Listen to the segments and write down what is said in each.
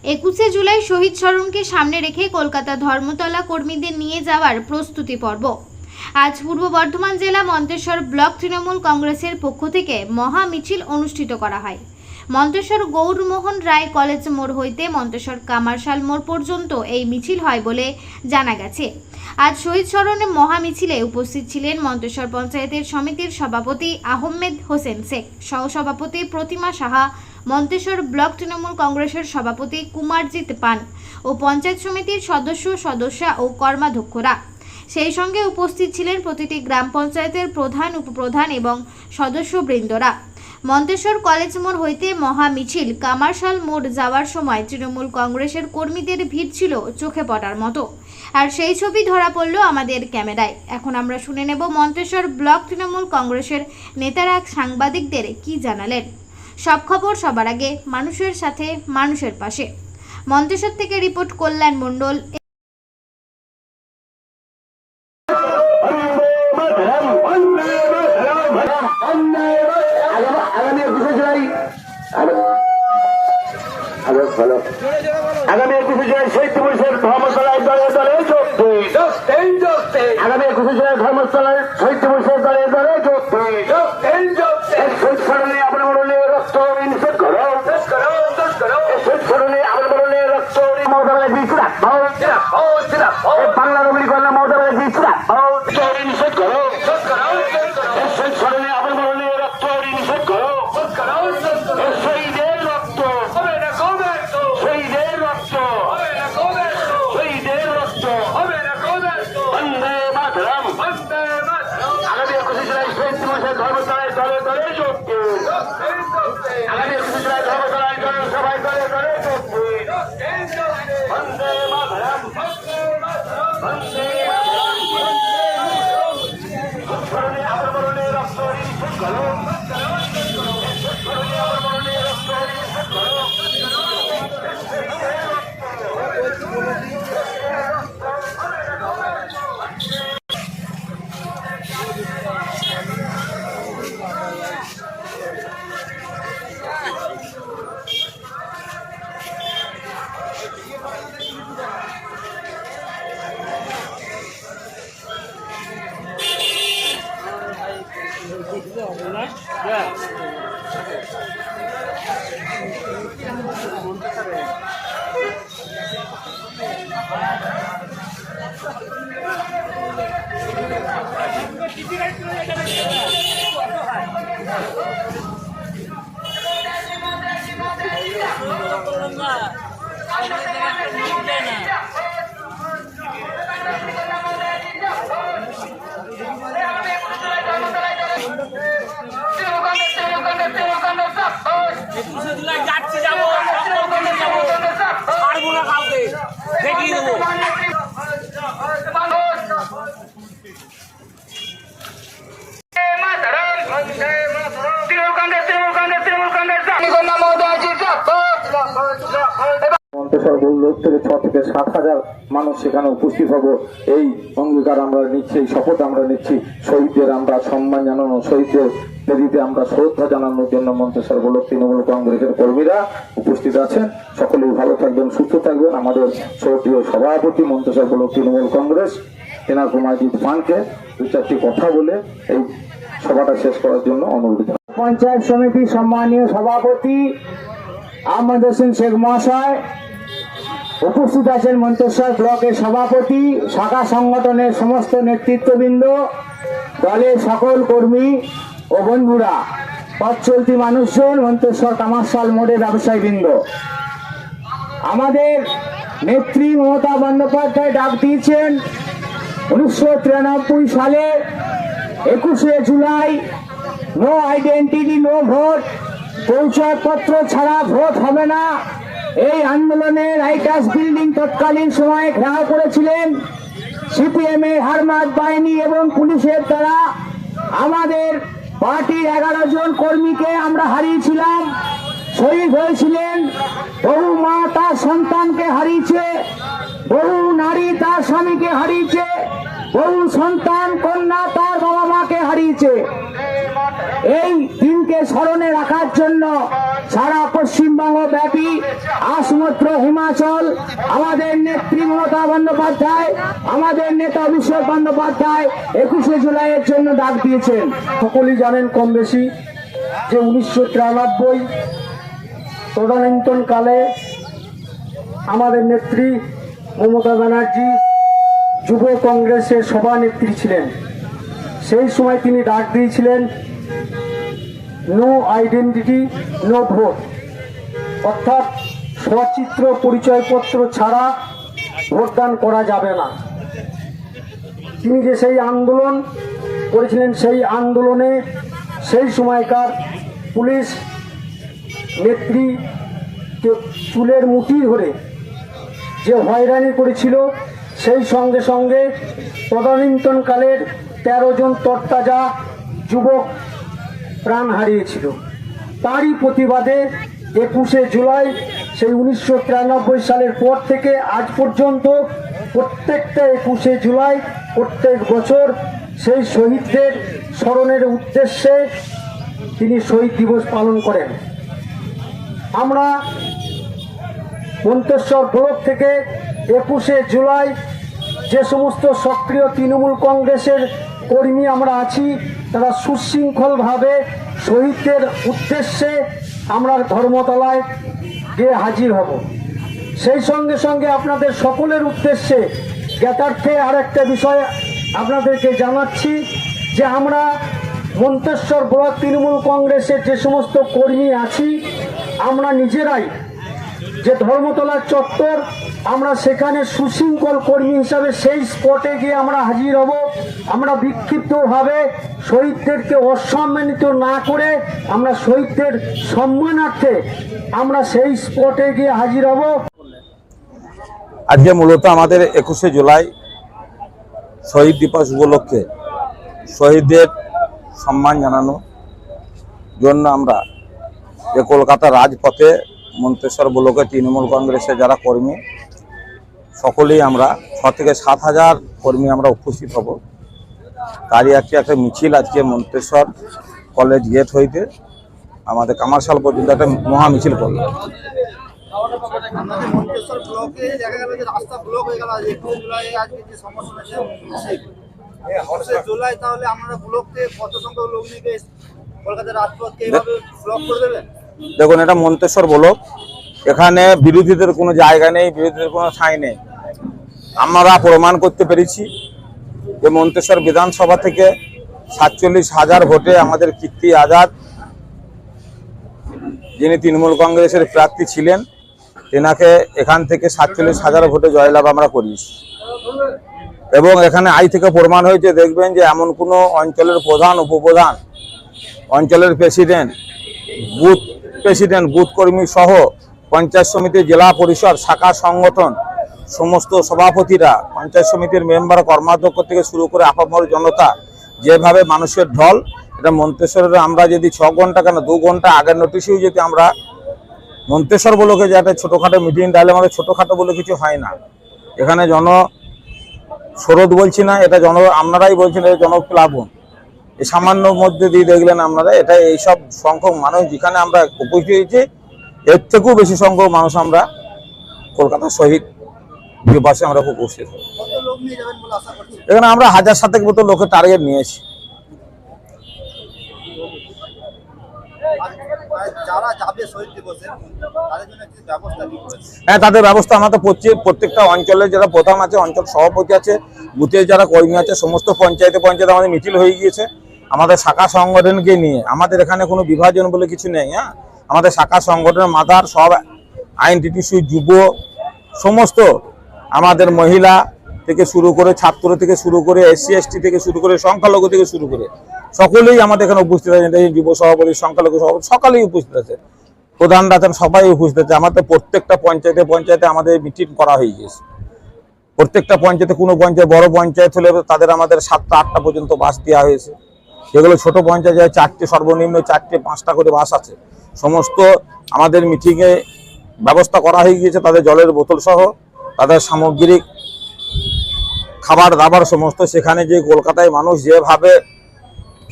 21শে জুলাই শহীদ স্মরণকে সামনে রেখে কলকাতা ধর্মতলা কর্মীদের নিয়ে যাওয়ার প্রস্তুতি পর্ব। আজ পূর্ব বর্ধমান জেলা মন্তেশ্বর ব্লক তৃণমূল কংগ্রেসের পক্ষ থেকে মহা মিছিল অনুষ্ঠিত করা হয়। মন্তেশ্বর গৌরমোহন রায় কলেজ মোড় হইতে মন্তেশ্বর কামারশাল মোড় পর্যন্ত এই মিছিল হয় বলে জানা গেছে। আজ শহীদ স্মরণে মহা মিছিলে উপস্থিত ছিলেন মন্তেশ্বর পঞ্চায়েতের সমিতির সভাপতি আহমেদ হোসেন শেখ, সহসভাপতি প্রতিমা সাহা, মন্তেশ্বর ব্লক তৃণমূল কংগ্রেসের সভাপতি কুমারজিৎ পান ও পঞ্চায়েত সমিতির সদস্যা ও কর্মাধ্যক্ষরা। সেই সঙ্গে উপস্থিত ছিলেন প্রতিটি গ্রাম পঞ্চায়েতের প্রধান, উপপ্রধান এবং সদস্যবৃন্দরা। মন্তেশ্বর কলেজ মোড় হইতে মহা মিছিল কামারশাল মোড় যাওয়ার সময় তৃণমূল কংগ্রেসের কর্মীদের ভিড় ছিল চোখে পড়ার মতো, আর সেই ছবি ধরা পড়ল আমাদের ক্যামেরায়। এখন আমরা শুনে নেব মন্তেশ্বর ব্লক তৃণমূল কংগ্রেসের নেতারা সাংবাদিকদের কি জানালেন। সব খবর সবার আগে, মানুষের সাথে মানুষের পাশে। মন্তেশ্বর থেকে রিপোর্ট কল্যাণ মণ্ডল। আগামী 21শে জুলাই শহীদ দিবসের ধর্মতলায় দলে দলে যোগ দিন। আগামী 21শে জুলাই ধর্মতলায় শহীদ দিবসের দলে দলে যোগ দিন। শহীদ স্মরণে আপনার মরণে রক্ত নিষেধ করো। শহীদ স্মরণে আপনার মরণে রক্ত মমতা ব্যানার্জি চূড়া বাংলা নবী কন্যা মমতা ব্যানার্জি চূড়া নিষেধ করো। শহীদ স্মরণে আপনার মরণে রক্ত নিষেধ করো। শহীদের রক্ত, শহীদের রক্ত, শহীদের রক্ত। বন্দে মাতরম। আগামী 21শে জুলাই শহীদ দিবসের ধর্মতলায় দলে দলে যোগ দিন। আগামী 21শে জুলাই ধর্মতলায় জনসভায় দলে দলে যোগ দিন। বন্দে মাতরম, বন্দে মাতরম। স্মরণে আমার মরণে রক্ত নিষেধ করো। স্মরণে আমার মরণে রক্ত নিষেধ করো। যাচ্ছি, যাবো, ছাড়বো না কাউকে, দেখিয়ে দেবো। মন্তেশ্বর গোলরোড থেকে 6 থেকে 7,000 মানুষ সেখানে উপস্থিত হব। এই অঙ্গীকার আমরা নিচ্ছি, এই শপথ আমরা নিচ্ছি। শহীদদের আমরা সম্মান জানানো, শহীদদের প্রতিতে আমরা শ্রদ্ধা জানানোর জন্য মন্তেশ্বর ব্লক তৃণমূল কংগ্রেসের কর্মীরা উপস্থিত আছেন। সকলেই ভালো থাকবেন, সুস্থ থাকবেন। আমাদের সক্রিয় সভাপতি মন্তেশ্বর ব্লক তৃণমূল কংগ্রেস তেনার কুমারজিৎ পানকে 2-4টি কথা বলে এই সভাটা শেষ করার জন্য অনুরোধ। পঞ্চায়েত সমিতি সম্মানীয় সভাপতি আহমেদ হোসেন শেখ মহাশয় উপস্থিত আছেন, মন্তেশ্বর ব্লকের সভাপতি, শাখা সংগঠনের সমস্ত নেতৃত্ববৃন্দ, দলের সকল কর্মী ও বন্ধুরা, পথ চলতি মানুষজন, মন্তেশ্বর কামারশাল মোড়ে ব্যবসায়ীবৃন্দ। আমাদের নেত্রী মমতা বন্দ্যোপাধ্যায় ডাক দিয়েছেন 1993 সালে 21শে জুলাই নো আইডেন্টিটি নো ভোট, পরিচয়পত্র ছাড়া ভোট হবে না। এই আন্দোলনে রাইটার্স বিল্ডিং তৎকালীন সময়ে ঘেরাও করেছিলেন সিপিএম এর হারমাত বাহিনী এবং পুলিশের দ্বারা। আমাদের পার্টির 11 জন কর্মীকে আমরা হারিয়েছিলাম, শহীদ হয়েছিলেন। বহু মা তার সন্তানকে হারিয়েছে, বহু নারী তার স্বামীকে হারিয়েছে, বহু সন্তান কন্যা তার বাবা মাকে হারিয়েছে। এই দিনকে স্মরণে রাখার জন্য সারা পশ্চিমবঙ্গ ব্যাপী আসমত্র হিমাচল আমাদের নেত্রী মমতা বন্দ্যোপাধ্যায়, আমাদের নেতা অভিষেক বন্দ্যোপাধ্যায় 21শে জুলাইয়ের জন্য ডাক দিয়েছেন। সকলেই জানেন কম বেশি যে 1993 তদানীন্তন কালে আমাদের নেত্রী মমতা ব্যানার্জি যুব কংগ্রেসের সভানেত্রী ছিলেন। সেই সময় তিনি ডাক দিয়েছিলেন নো আইডেন্টিটি নো ভোট, অর্থাৎ সচিত্র পরিচয়পত্র ছাড়া ভোটদান করা যাবে না। তিনি যে সেই আন্দোলন করেছিলেন, সেই আন্দোলনে সেই সময়কার পুলিশ নেত্রী চুলের মুঠি ধরে যে হয়রানি করেছিল, সেই সঙ্গে সঙ্গে তদানীন্তনকালের 13 জন তরতাজা যুবক প্রাণ হারিয়েছিল। তারই প্রতিবাদে 21শে জুলাই সেই 1993 সালের পর থেকে আজ পর্যন্ত প্রত্যেকটা 21শে জুলাই প্রত্যেক বছর সেই শহীদদের স্মরণের উদ্দেশ্যে তিনি শহীদ দিবস পালন করেন। আমরা মন্তেশ্বর ব্লক থেকে 21শে জুলাই যে সমস্ত সক্রিয় তৃণমূল কংগ্রেসের কর্মী আমরা আছি, তারা সুশৃঙ্খলভাবে শহীদদের উদ্দেশ্যে আমরা ধর্মতলায় গিয়ে হাজির হব। সেই সঙ্গে সঙ্গে আপনাদের সকলের উদ্দেশ্যে জ্ঞাতার্থে আর একটা বিষয় আপনাদেরকে জানাচ্ছি যে আমরা মন্তেশ্বর ব্লক তৃণমূল কংগ্রেসের যে সমস্ত কর্মী আছি, আমরা নিজেরাই যে ধর্মতলার চত্বর, আমরা সেখানে সুশৃঙ্খল কর্মী হিসাবে সেই স্পটে গিয়ে আমরা হাজির হব। আমরা বিক্ষিপ্তভাবে শহীদদেরকে অসম্মানিত না করে আমরা শহীদদের সম্মানার্থে আমরা সেই স্পটে গিয়ে হাজির হব। আজকে মূলত আমাদের 21শে জুলাই শহীদ দিবস উপলক্ষে শহীদদের সম্মান জানানোর জন্য আমরা যে কলকাতা রাজপথে মন্তেশ্বর ব্লকে তৃণমূল কংগ্রেসের যারা কর্মী সকলেই আমরা 6 থেকে 7 হাজার কর্মী আমরা উপস্থিত হব। তারই একটা মিছিল আজকে মন্তেশ্বর কলেজ গেট হইতে আমাদের কামারশাল পর্যন্ত একটা মহা মিছিল করল। আমাদের মন্তেশ্বর ব্লকে দেখা গেল যে রাস্তা ব্লক হয়ে গেল। 21 জুলাই আজকে যে সমস্যা জুলাই, তাহলে আপনারা ব্লকতে কত সংখ্যক লোক নিয়ে কলকাতার রাজপথকে এইভাবে ব্লক করে দেবেন? দেখুন, এটা মন্তেশ্বর ব্লক, এখানে বিরোধীদের কোনো জায়গা নেই, বিরোধীদের কোনো ঠাঁই নেই। আমরা প্রমাণ করতে পেরেছি যে মন্তেশ্বর বিধানসভা থেকে 47,000 ভোটে আমাদের কীর্তি আজাদ, যিনি তৃণমূল কংগ্রেসের প্রার্থী ছিলেন, তেনাকে এখান থেকে 47,000 ভোটে জয়লাভ আমরা করিয়েছি। এবং এখানে আই থেকে প্রমাণ হয়েছে, দেখবেন যে এমন কোনো অঞ্চলের প্রধান, উপপ্রধান, অঞ্চলের প্রেসিডেন্ট, বুথ কর্মী সহ পঞ্চায়েত সমিতি, জেলা পরিষদ, শাখা সংগঠন, সমস্ত সভাপতিরা, পঞ্চায়েত সমিতির মেম্বার, কর্মাধ্যক্ষ থেকে শুরু করে আপামর জনতা যেভাবে মানুষের ঢল, এটা মন্তেশ্বরের আমরা যদি 6 ঘন্টা কেন 2 ঘন্টা আগের নোটিশেও যদি আমরা মন্তেশ্বর ব্লকে যে একটা ছোটোখাটো মিটিং ডালে, আমাদের ছোটোখাটো বলে কিছু হয় না। এখানে স্রোত বলছি না, এটা আপনারাই বলছেন এটা জনপ্লাবন। এই সামান্য মধ্যে দিয়ে দেখলেন আপনারা, এটা এইসব সংখ্যক মানুষ যেখানে আমরা উপস্থিত হয়েছি, এর থেকেও বেশি সংখ্যক মানুষ আমরা কলকাতা শহীদ দিবসে আমরা উপস্থিত হই। কত লোক নিয়ে যাবেন বলে আশা করছেন? এখানে আমরা 1000 মতো লোকের টার্গেট নিয়েছি। যারা যাবে শহীদ দিবসে তাদের জন্য কি ব্যবস্থা কি করেছে? হ্যাঁ, তাদের ব্যবস্থা আমাদের প্রত্যেকটা অঞ্চলের যারা প্রধান আছে, অঞ্চল সভাপতি আছে, বুথের যারা কর্মী আছে, সমস্ত পঞ্চায়েতে আমাদের মিছিল হয়ে গিয়েছে। আমাদের শাখা সংগঠনকে নিয়ে আমাদের এখানে কোনো বিভাজন বলে কিছু নেই। হ্যাঁ, আমাদের শাখা সংগঠনের মাথার সব আইনটিটিসি, যুব, সমস্ত আমাদের মহিলা থেকে শুরু করে, ছাত্র থেকে শুরু করে, SC ST থেকে শুরু করে, সংখ্যালঘু থেকে শুরু করে সকলেই আমাদের এখানে উপস্থিত আছেন। যুব সভাপতি, সংখ্যালঘু সভাপতি সকালেই উপস্থিত আছে, প্রধানরা আছেন, সবাই উপস্থিত আছে। আমাদের প্রত্যেকটা পঞ্চায়েতে আমাদের মিটিং করা হয়ে গেছে। প্রত্যেকটা পঞ্চায়েতে, কোনো পঞ্চায়েত বড় পঞ্চায়েত হলে তাদের আমাদের 7টা 8টা পর্যন্ত বাস দেওয়া হয়েছে। যেগুলো ছোট পঞ্চায়েত 4টে, সর্বনিম্ন 4টে 5টা করে বাস আছে। সমস্ত আমাদের মিটিংয়ে ব্যবস্থা করা হয়ে গিয়েছে, তাদের জলের বোতল সহ, তাদের সামগ্রিক খাবার দাবার সমস্ত। সেখানে যে কলকাতায় মানুষ যেভাবে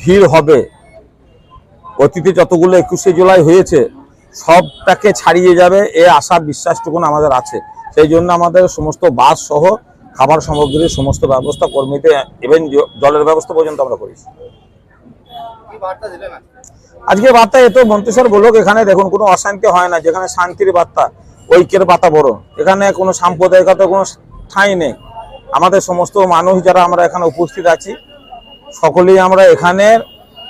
ভিড় হবে, অতীতে যতগুলো 21শে জুলাই হয়েছে সবটাকে ছাড়িয়ে যাবে এই আশা বিশ্বাসটুকুন আমাদের আছে। সেই জন্য আমাদের সমস্ত বাস সহ খাবার সামগ্রীর সমস্ত ব্যবস্থা কর্মীতে ইভেন জলের ব্যবস্থা পর্যন্ত আমরা করেছি। কি বার্তা দিলেন আজকে বার্তা এত মন্তেশ্বর ব্লক, এখানে দেখুন কোনো অশান্তি হয় না, যেখানে শান্তির বার্তা, ঐক্যের বাতাবরণ, এখানে কোনো সাম্প্রদায়িকতার কোনো ঠাঁই নেই। আমাদের সমস্ত মানুষ যারা আমরা এখানে উপস্থিত আছি সকলেই আমরা এখানে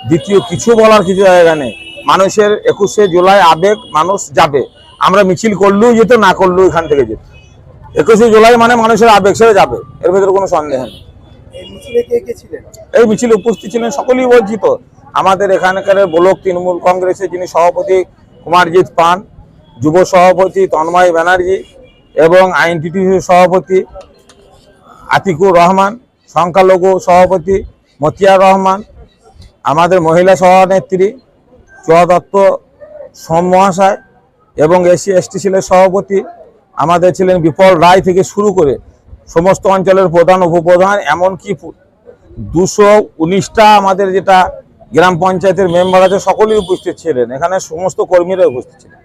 দ্বিতীয় কিছু বলার কিছু জায়গা নেই। মানুষের 21শে জুলাই আবেগ, মানুষ যাবে, আমরা মিছিল করলেও যেত, না করলেও এখান থেকে যেত। 21শে জুলাই মানে মানুষের আবেগ, সেটা যাবে, এর ভিতরে কোনো সন্দেহ নেই। এই মিছিলে কে কে ছিলেন? এই মিছিলে উপস্থিত ছিলেন সকলেই বলছি তো, আমাদের এখানকার ব্লক তৃণমূল কংগ্রেসের যিনি সভাপতি কুমারজিৎ পান, যুব সভাপতি তন্ময় ব্যানার্জি এবং আইএনটিটিউসি সভাপতি আতিকুর রহমান, সংখ্যালঘু সভাপতি মতিয়ার রহমান, আমাদের মহিলা সভানেত্রী চুয়া দত্ত সোম মহাশয় এবং SC/ST সেলের সভাপতি আমাদের ছিলেন বিপল রায় থেকে শুরু করে সমস্ত অঞ্চলের প্রধান উপপ্রধান, এমনকি 219টা আমাদের যেটা গ্রাম পঞ্চায়েতের মেম্বার আছে সকলেই উপস্থিত ছিলেন, এখানে সমস্ত কর্মীরা উপস্থিত ছিলেন।